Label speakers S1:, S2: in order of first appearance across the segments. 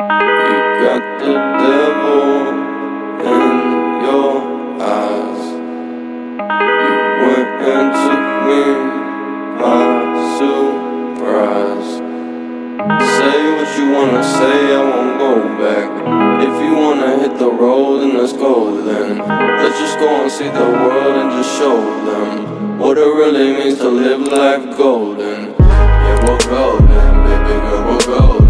S1: You got the devil in your eyes. You went and took me by surprise. Say what you wanna say, I won't go back. If you wanna hit the road, then let's go then. Let's just go and see the world and just show them what it really means to live life golden. Yeah, we're golden, baby girl, we're golden.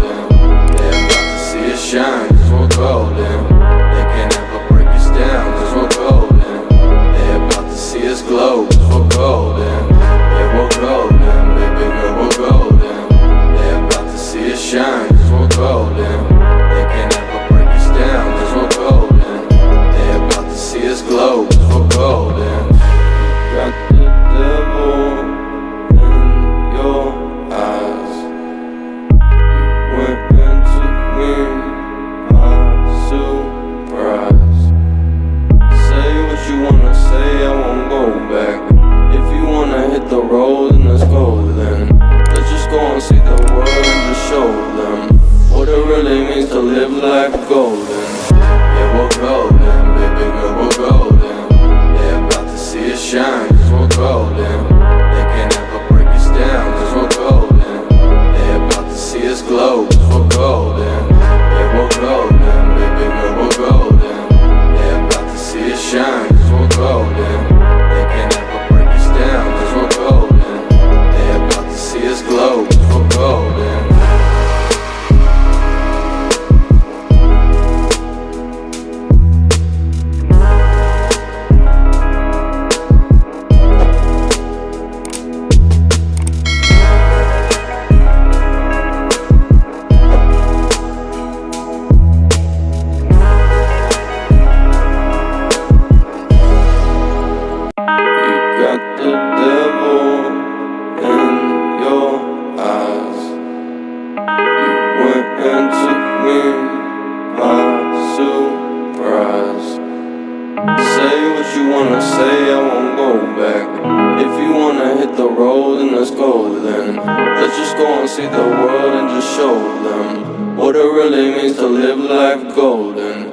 S1: Shine, cause we're golden. They can't ever break us down, cause we're golden. They about to see us glow, cause we're golden. Yeah, we're golden, baby girl, we're golden. They about to see us shine, cause we're golden. They can't ever break us down, cause we're golden. They about to see us glow, cause we're golden. You got the devil in your eyes. You went and took me surprise. Say what you wanna say, I won't go back. If you wanna hit the road, then let's go then. Let's just go and see the world and just show them what it really means to live life golden. Yeah, we're golden, baby girl, we're golden. They about to see us shine, cause we're golden. They can't ever break us down, cause we're golden. They about to see us glow, cause we're golden. Yeah, we're golden, baby girl, we're golden. They about to see us shine, cause we're golden. They can't ever break us down, cause we're golden. They about to see us glow, cause we're golden. Got the devil in your eyes. You went and took me by surprise. Say what you wanna say, I won't go back. If you wanna hit the road, then let's go then. Let's just go and see the world and just show them what it really means to live life golden.